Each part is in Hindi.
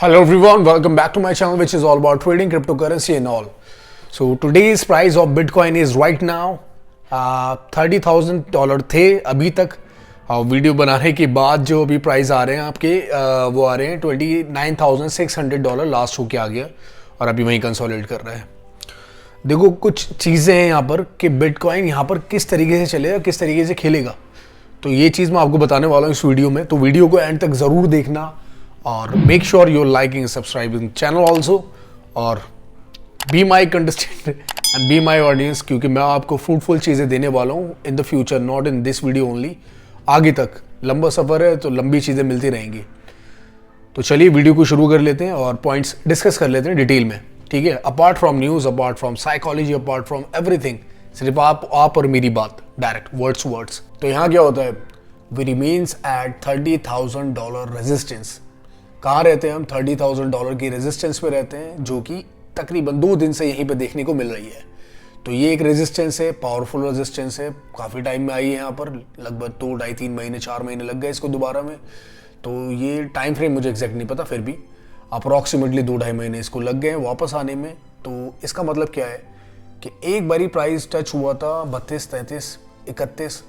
Hello everyone, welcome back to my channel which is all about trading cryptocurrency and all. So today's price of Bitcoin is right now $30,000 थे अभी तक। वीडियो बनाने के बाद जो अभी प्राइस आ रहे हैं आपके वो आ रहे हैं $29,600 लास्ट होके आ गया और अभी वहीं कंसोलिडेट कर रहा है। देखो कुछ चीज़ें हैं यहाँ पर कि बिटकॉइन यहाँ पर किस तरीके से चलेगा, किस तरीके से खेलेगा, तो ये चीज़ मैं आपको बताने वाला हूँ इस वीडियो में। तो वीडियो को एंड तक ज़रूर देखना और make sure your liking subscribing channel also और be my contestant and be my audience, क्योंकि मैं आपको फ्रूटफुल चीज़ें देने वाला हूँ in the future, not in this video only. आगे तक लंबा सफ़र है तो लंबी चीज़ें मिलती रहेंगी। तो चलिए वीडियो को शुरू कर लेते हैं और पॉइंट्स डिस्कस कर लेते हैं डिटेल में, ठीक है। Apart from news, apart from psychology, apart from everything, सिर्फ आप और मेरी बात डायरेक्ट वर्ड्स वर्ड्स। तो यहाँ क्या होता है, वी रिमेन्स एट $30,000 रेजिस्टेंस। कहाँ रहते हैं हम? $30,000 की रेजिस्टेंस पे रहते हैं, जो कि तकरीबन 2 दिन से यहीं पे देखने को मिल रही है। तो ये एक रेजिस्टेंस है, पावरफुल रेजिस्टेंस है, काफ़ी टाइम में आई है यहाँ पर, लगभग 2, 2.5, 3 महीने 4 महीने लग गए इसको दोबारा में। तो ये टाइम फ्रेम मुझे एग्जैक्ट नहीं पता, फिर भी अप्रॉक्सीमेटली 2-2.5 महीने इसको लग गए वापस आने में। तो इसका मतलब क्या है कि एक बारी प्राइस टच हुआ था 32, 33, 31,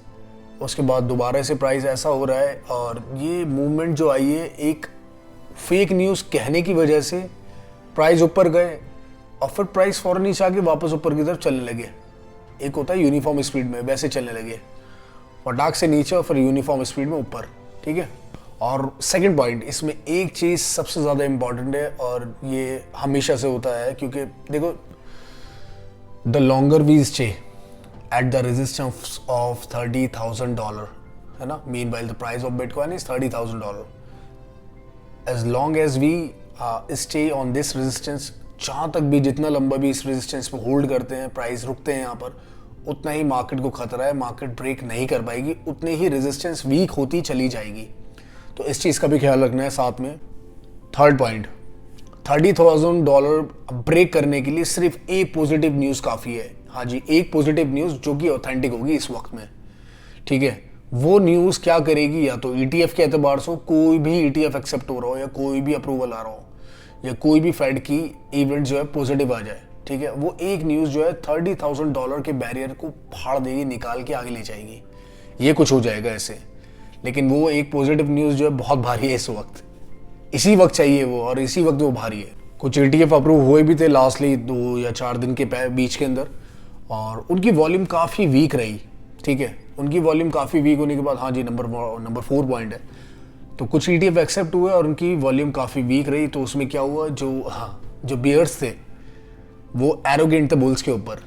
उसके बाद दोबारा से प्राइस ऐसा हो रहा है। और ये मूवमेंट जो आई है एक फेक न्यूज़ कहने की वजह से प्राइस ऊपर गए और फिर प्राइस फौरन नीचे आके वापस ऊपर की तरफ चलने लगे। एक होता है यूनिफॉर्म स्पीड में, वैसे चलने लगे, फटाक से नीचे और फिर यूनिफॉर्म स्पीड में ऊपर, ठीक है। और सेकंड पॉइंट, इसमें एक चीज़ सबसे ज़्यादा इम्पॉर्टेंट है और ये हमेशा से होता है, क्योंकि देखो the longer we stay at the resistance of $30,000 है ना, meanwhile the price of bitcoin is $30,000, as long as we stay on this resistance, जहाँ तक भी जितना लंबा भी इस रेजिस्टेंस पे होल्ड करते हैं, प्राइस रुकते हैं यहाँ पर, उतना ही मार्केट को खतरा है, मार्केट ब्रेक नहीं कर पाएगी, उतनी ही रेजिस्टेंस वीक होती चली जाएगी। तो इस चीज़ का भी ख्याल रखना है साथ में। थर्ड पॉइंट, $30,000 ब्रेक करने के लिए सिर्फ एक पॉजिटिव न्यूज़ काफ़ी है। हाँ जी, एक पॉजिटिव न्यूज़ जो कि ऑथेंटिक होगी इस वक्त में, ठीक है। वो न्यूज़ क्या करेगी, या तो ETF के एतबार से कोई भी ETF एक्सेप्ट हो रहा हो, या कोई भी अप्रूवल आ रहा हो, या कोई भी फेड की इवेंट जो है पॉजिटिव आ जाए, ठीक है, वो एक न्यूज़ जो है $30,000 के बैरियर को फाड़ देगी, निकाल के आगे ले जाएगी। ये कुछ हो जाएगा ऐसे, लेकिन वो एक पॉजिटिव न्यूज़ जो है बहुत भारी है इस वक्त, इसी वक्त चाहिए वो, और इसी वक्त वो भारी है। कुछ ETF अप्रूव हुए भी थे लास्टली 2 या 4 दिन के बीच के अंदर, और उनकी वॉल्यूम काफ़ी वीक रही, ठीक है। उनकी वॉल्यूम काफ़ी वीक होने के बाद, हाँ जी, नंबर 4 पॉइंट है, तो कुछ ETF एक्सेप्ट हुए और उनकी वॉल्यूम काफ़ी वीक रही। तो उसमें क्या हुआ, जो बियर्स थे वो एरोगेंट थे बुल्स के ऊपर,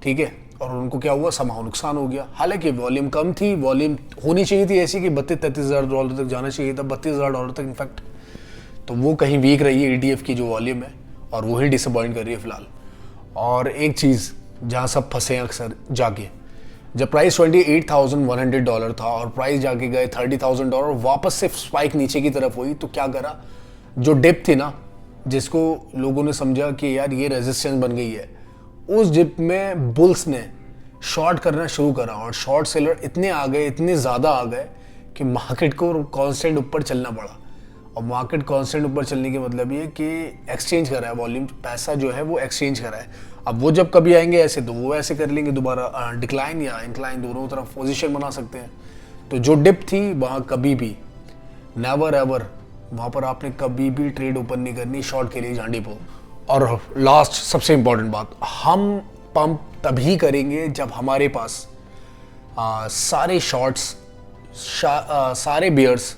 ठीक है, और उनको क्या हुआ, समाव नुकसान हो गया। हालांकि वॉल्यूम कम थी, वॉल्यूम होनी चाहिए थी ऐसी कि $32,000-33,000 तक जाना चाहिए था, $32,000 तक इनफैक्ट। तो वो कहीं वीक रही है ETF की जो वॉल्यूम है, और वही डिसअपॉइंट कर रही है फिलहाल। और एक चीज़ जहाँ सब फंसे हैं अक्सर जाके, जब प्राइस $28,100 था और प्राइस जाके गए $30,000, वापस से स्पाइक नीचे की तरफ हुई, तो क्या करा, जो डिप थी ना, जिसको लोगों ने समझा कि यार ये रेजिस्टेंस बन गई है, उस डिप में बुल्स ने शॉर्ट करना शुरू करा और शॉर्ट सेलर इतने आ गए, इतने ज़्यादा आ गए कि मार्केट को कांस्टेंट ऊपर चलना पड़ा। और मार्केट कांस्टेंट ऊपर चलने के मतलब ये कि एक्सचेंज कर रहा है वॉल्यूम, पैसा जो है वो एक्सचेंज कर रहा है। अब वो जब कभी आएंगे ऐसे, तो वो ऐसे कर लेंगे दोबारा, डिक्लाइन या इंक्लाइन दोनों तरफ पोजीशन बना सकते हैं। तो जो डिप थी वहाँ कभी भी, नेवर एवर, वहाँ पर आपने कभी भी ट्रेड ओपन नहीं करनी शॉर्ट के लिए झांडी को। और लास्ट सबसे इम्पॉर्टेंट बात, हम पंप तभी करेंगे जब हमारे पास सारे शॉर्ट्स, सारे बियर्स,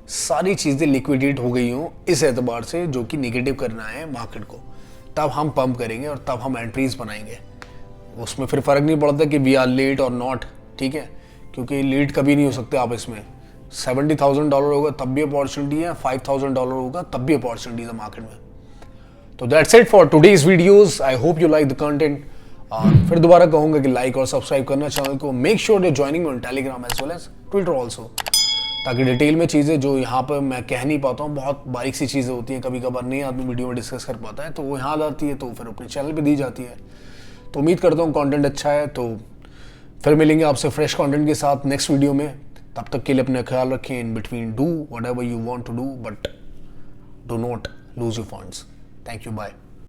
सारी चीज़ें लिक्विडेट हो गई हों इस एतबार से, जो कि नेगेटिव करना है मार्केट को, तब हम पंप करेंगे और तब हम एंट्रीज बनाएंगे। उसमें फिर फ़र्क नहीं पड़ता कि वी आर लेट और नॉट, ठीक है, क्योंकि लेट कभी नहीं हो सकते आप इसमें। $70,000 होगा तब भी अपॉर्चुनिटी है, $5,000 होगा तब भी अपॉर्चुनिटीज है मार्केट में। तो that's it for today's videos. I hope you like the content. और फिर दोबारा कहूँगा कि लाइक और सब्सक्राइब करना चैनल को। Make sure you joining on Telegram as well as Twitter also, ताकि डिटेल में चीज़ें जो यहाँ पर मैं कह नहीं पाता हूँ, बहुत बारीक सी चीज़ें होती हैं, कभी कभार नहीं आदमी वीडियो में डिस्कस कर पाता है, तो वो यहाँ आती है तो फिर अपने चैनल पे दी जाती है। तो उम्मीद करता हूँ कंटेंट अच्छा है। तो फिर मिलेंगे आपसे फ्रेश कंटेंट के साथ नेक्स्ट वीडियो में। तब तक के लिए अपना ख्याल रखें। In between do whatever you want to do, but do not lose your funds. Thank you, bye.